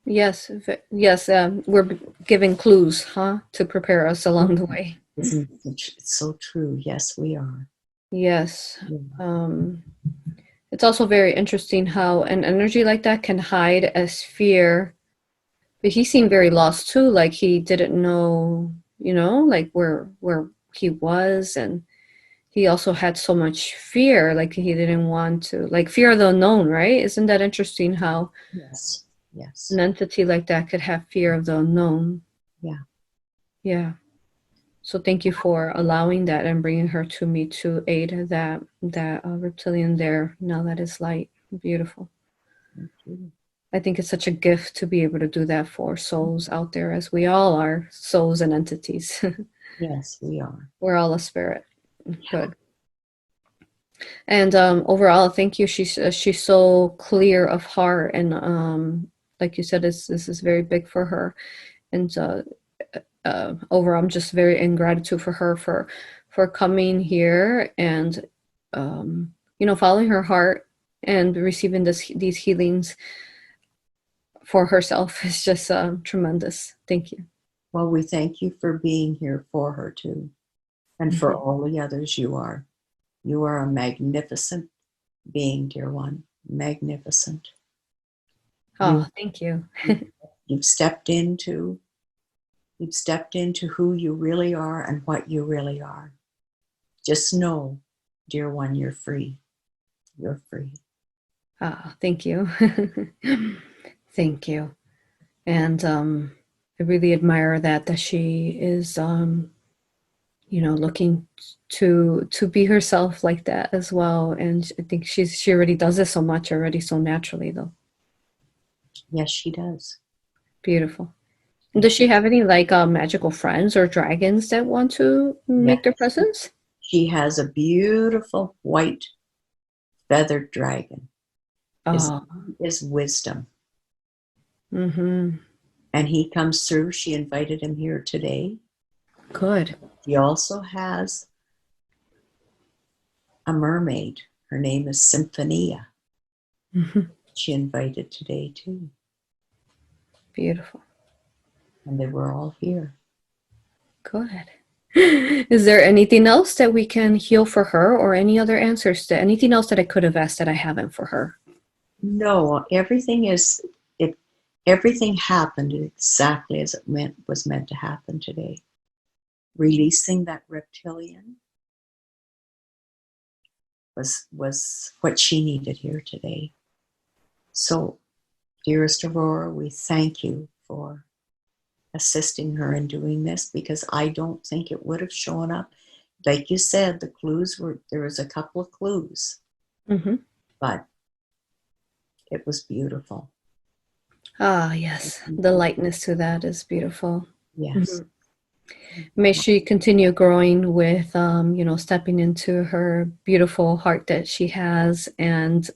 Yes, yes. We're giving clues, huh, to prepare us along the way. Isn't it it's so true? Yes, we are. Yes. Yeah. Um, it's also very interesting how an energy like that can hide as fear. But he seemed very lost too, like he didn't know, like where he was, and he also had so much fear, like he didn't want to, like fear of the unknown, right? Isn't that interesting how Yes. an Yes. entity like that could have fear of the unknown? Yeah. Yeah. So thank you for allowing that and bringing her to me to aid that reptilian there. Now that is light, beautiful. Thank you. I think it's such a gift to be able to do that for souls out there, as we all are souls and entities. Yes, we are. We're all a spirit. Good. And overall, thank you. She's so clear of heart and like you said, this is very big for her. And overall, I'm just very in gratitude for her for coming here and following her heart and receiving these healings for herself. Is just tremendous. Thank you. Well, we thank you for being here for her too, and for all the others. You are a magnificent being, dear one. Magnificent. Oh, thank you. You've stepped into who you really are and what you really are. Just know, dear one, you're free. You're free. Oh, thank you. Thank you. And I really admire that she is looking to be herself like that as well. And I think she already does it so much already, so naturally though. Yes, she does. Beautiful. Does she have any like magical friends or dragons that want to make their presence? She has a beautiful white feathered dragon. His name is Wisdom. Mm-hmm. And he comes through. She invited him here today. Good. He also has a mermaid. Her name is Symphonia. Mm-hmm. She invited today too. Beautiful. And they were all here. Good. Is there anything else that we can heal for her, or any other answers to anything else that I could have asked that I haven't for her? No, everything happened exactly as it was meant to happen today. Releasing that reptilian was what she needed here today. So, dearest Aurora, we thank you for assisting her in doing this, because I don't think it would have shown up. Like you said, the clues there was a couple of clues, but it was beautiful. Ah, yes. The lightness to that is beautiful. Yes. May she continue growing with, stepping into her beautiful heart that she has, and,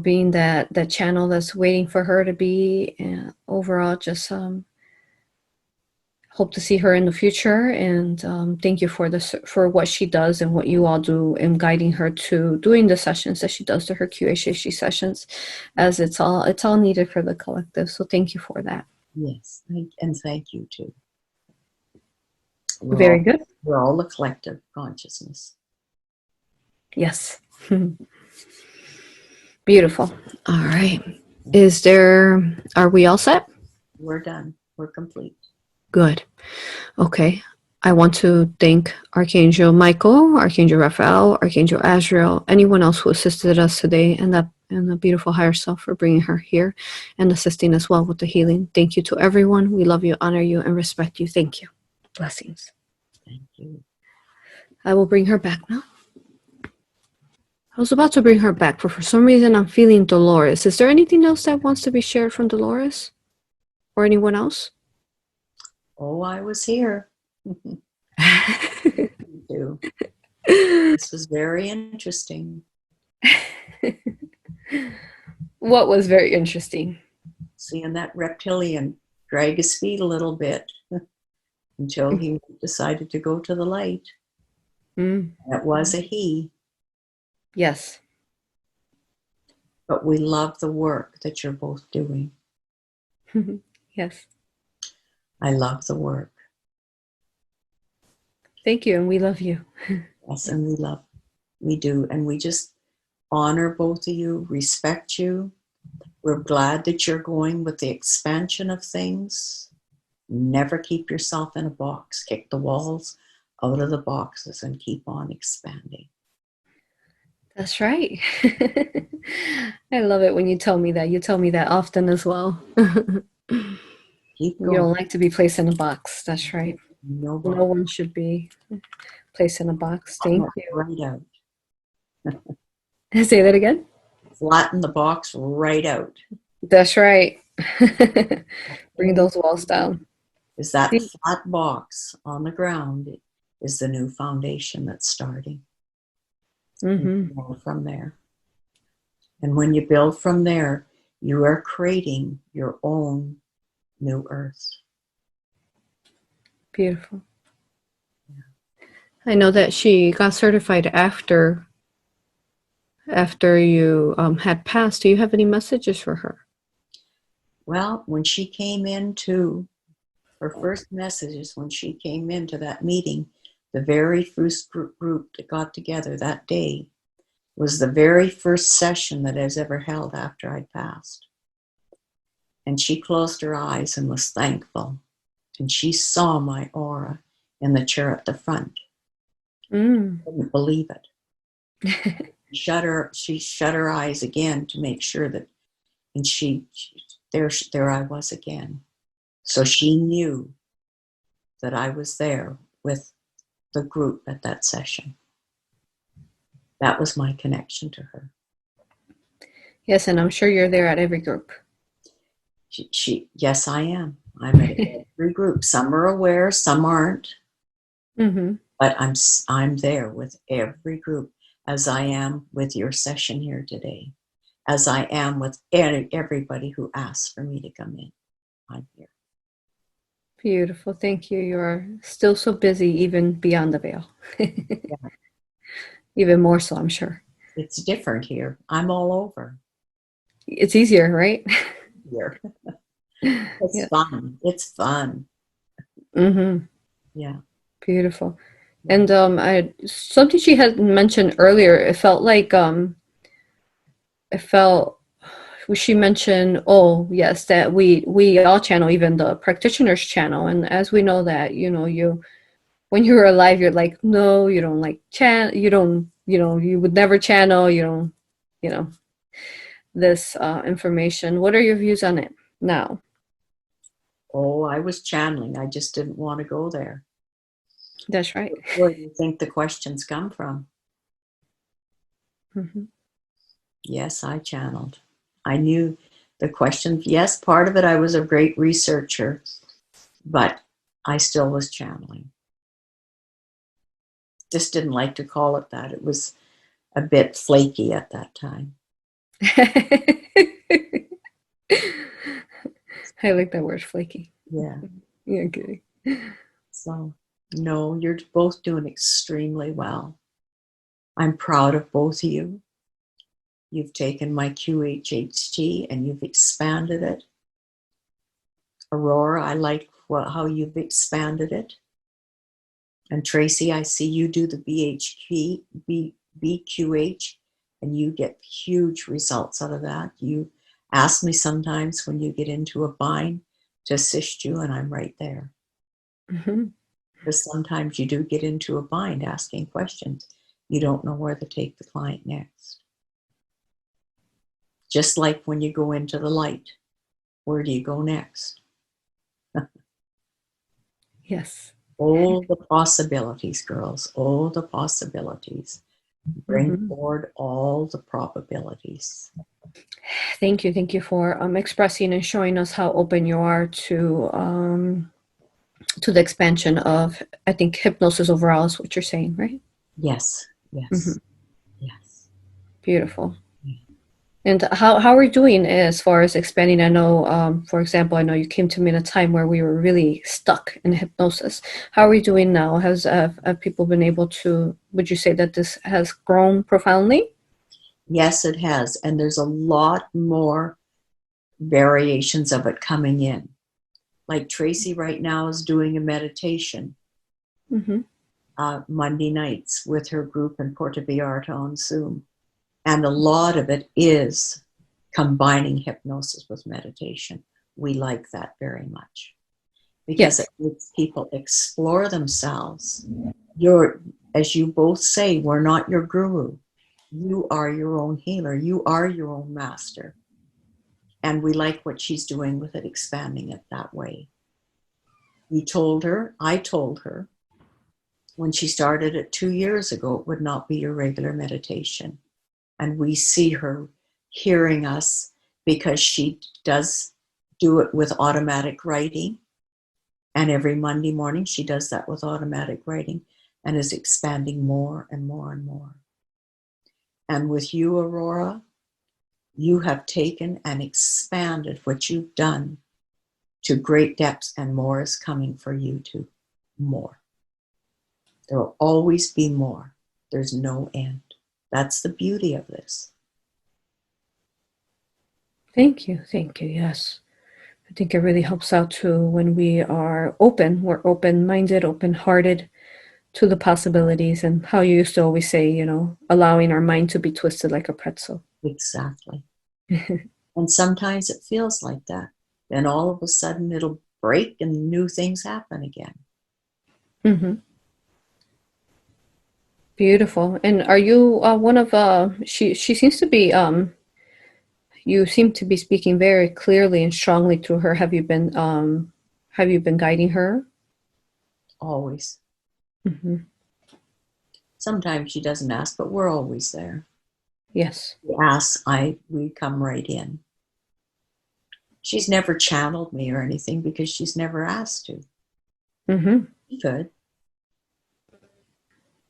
being that channel that's waiting for her to be. And overall, just hope to see her in the future. And thank you for what she does and what you all do in guiding her to doing the sessions that she does, to her QHHT sessions, as it's all needed for the collective. So thank you for that. Yes, and thank you too. Very good. We're all a collective consciousness. Yes. Beautiful. All right. Are we all set? We're done. We're complete. Good. Okay. I want to thank Archangel Michael, Archangel Raphael, Archangel Azrael, anyone else who assisted us today, and the beautiful higher self for bringing her here and assisting as well with the healing. Thank you to everyone. We love you, honor you, and respect you. Thank you. Blessings. Thank you. I will bring her back now. I was about to bring her back, but for some reason I'm feeling Dolores. Is there anything else that wants to be shared from Dolores? Or anyone else? Oh, I was here. This was very interesting. What was very interesting? Seeing that reptilian drag his feet a little bit until he decided to go to the light. That was a he. Yes. But we love the work that you're both doing. Yes. I love the work. Thank you, and we love you. Yes, and we do. And we just honor both of you, respect you. We're glad that you're going with the expansion of things. Never keep yourself in a box. Kick the walls out of the boxes and keep on expanding. That's right. I love it when you tell me that. You tell me that often as well. Keep going. You don't like to be placed in a box. That's right. No one should be placed in a box. Thank you. Right out. Say that again. Flatten the box right out. That's right. Bring those walls down. Is that flat box on the ground is the new foundation that's starting. From there. And when you build from there, You are creating your own new earth. Beautiful. I know that she got certified after you had passed. Do you have any messages for her? Well, when she came into her first messages, when she came into that meeting, the very first group that got together that day was the very first session that I was ever held after I'd passed. And she closed her eyes and was thankful. And she saw my aura in the chair at the front. Couldn't believe it. She shut her eyes again to make sure that, and there I was again. So she knew that I was there with the group at that session. That was my connection to her. Yes, and I'm sure you're there at every group. Yes, I am. I'm at every group. Some are aware, some aren't. But I'm there with every group, as I am with your session here today, as I am with everybody who asks for me to come in. I'm here. Beautiful. Thank you. You're still so busy, even beyond the veil. Yeah. Even more so, I'm sure. It's different here. I'm all over. It's easier, right? Here. It's fun. It's fun. Yeah. Beautiful. And something she had mentioned earlier, it felt like she mentioned, oh yes, that we all channel, even the practitioners channel. And as we know that, you when you were alive, you're like, no, you don't like you don't, you would never channel, you don't, this information. What are your views on it now? Oh, I was channeling. I just didn't want to go there. That's right. Where do you think the questions come from? Yes, I channeled. I knew the questions. Yes, part of it, I was a great researcher, but I still was channeling. Just didn't like to call it that. It was a bit flaky at that time. I like that word, flaky. Yeah. Yeah, okay. So, no, you're both doing extremely well. I'm proud of both of you. You've taken my QHHT and you've expanded it. Aurora, I like how you've expanded it. And Tracy, I see you do the BQH, and you get huge results out of that. You ask me sometimes when you get into a bind to assist you, and I'm right there. Because sometimes you do get into a bind asking questions. You don't know where to take the client next. Just like when you go into the light, where do you go next? Yes. All the possibilities, girls, all the possibilities. Bring forward all the probabilities. Thank you for expressing and showing us how open you are to the expansion of, I think, hypnosis overall is what you're saying, right? Yes, yes, yes. Beautiful. And how are we doing as far as expanding? I know, for example, I know you came to me in a time where we were really stuck in hypnosis. How are we doing now? Have people been able to, would you say that this has grown profoundly? Yes, it has. And there's a lot more variations of it coming in. Like Tracy right now is doing a meditation Monday nights with her group in Puerto Vallarta on Zoom. And a lot of it is combining hypnosis with meditation. We like that very much because it makes people explore themselves. As you both say, we're not your guru. You are your own healer. You are your own master. And we like what she's doing with it, expanding it that way. I told her, when she started it 2 years ago, it would not be your regular meditation. And we see her hearing us because she does do it with automatic writing. And every Monday morning, she does that with automatic writing and is expanding more and more and more. And with you, Aurora, you have taken and expanded what you've done to great depths, and more is coming for you too. More. There will always be more. There's no end. That's the beauty of this. Thank you. Thank you. Yes. I think it really helps out too when we are open. We're open-minded, open-hearted to the possibilities, and how you used to always say, you know, allowing our mind to be twisted like a pretzel. Exactly. And sometimes it feels like that. Then all of a sudden it'll break and new things happen again. Mm-hmm. Beautiful. And are you one of she seems to be you seem to be speaking very clearly and strongly to her. Have you been guiding her? Always. Mm-hmm. Sometimes she doesn't ask, but we're always there. Yes. She asks, we come right in. She's never channeled me or anything because she's never asked to. Mm-hmm. She could.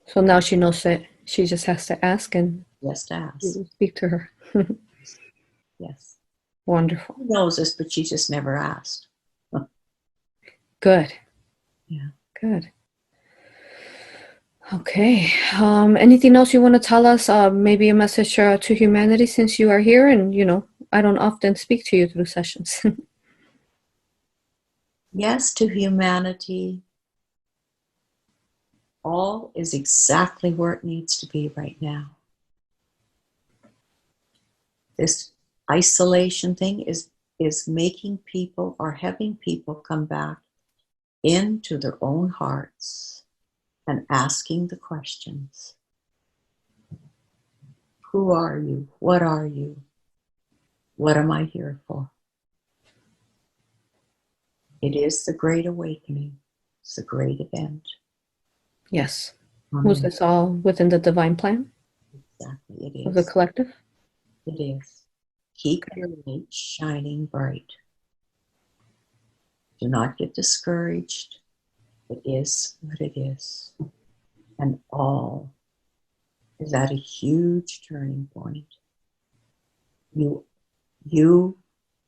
So now she knows that she just has to ask and Just ask. speak to her. Yes. Wonderful. She knows this, but she just never asked. Good. Yeah. Good. Okay. Anything else you want to tell us? Maybe a message to humanity, since you are here, and you know I don't often speak to you through sessions. Yes, to humanity. All is exactly where it needs to be right now. This isolation thing is making people, or having people come back into their own hearts and asking the questions. Who are you? What are you? What am I here for? It is the great awakening. It's the great event. Yes. Amen. Was this all within the divine plan Exactly, it of the is. collective? It is. Keep your light shining bright. Do not get discouraged. It is what it is. And all is at a huge turning point. You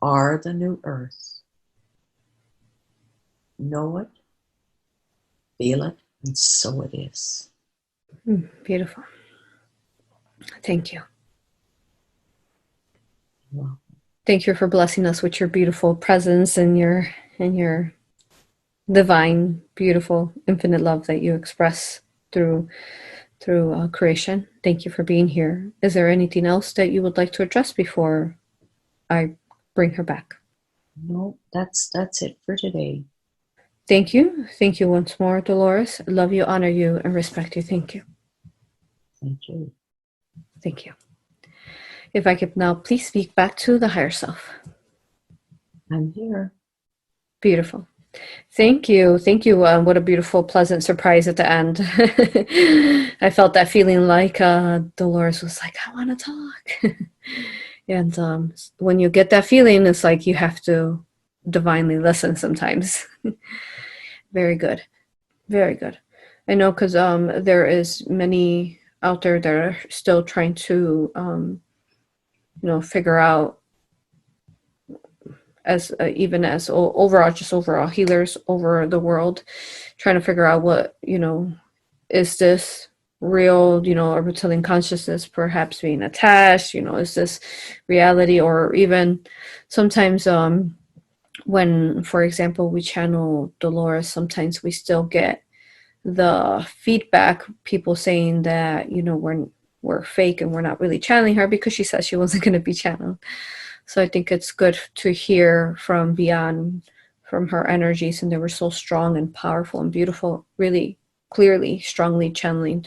are the new earth. Know it, feel it, and so it is. Beautiful. Thank you. Well, Thank you for blessing us with your beautiful presence and your divine, beautiful, infinite love that you express through creation. Thank you for being here. Is there anything else that you would like to address before I bring her back? no, that's it for today. Thank you. Thank you once more, Dolores. Love you, honor you, and respect you. Thank you. Thank you. Thank you. If I could now please speak back to the higher self. I'm here. Beautiful. Thank you. Thank you. What a beautiful, pleasant surprise at the end. I felt that feeling like Dolores was like, I want to talk. And when you get that feeling, it's like you have to divinely listen sometimes. Very good. Very good. I know, because there is many out there that are still trying to, figure out, as even as overall healers over the world, trying to figure out what, is this real, a reptilian consciousness perhaps being attached, is this reality? Or even sometimes when, for example, we channel Dolores, sometimes we still get the feedback, people saying that, we're fake and we're not really channeling her, because she said she wasn't going to be channeled. So I think it's good to hear from beyond, from her energies, and they were so strong and powerful and beautiful, really clearly, strongly channeling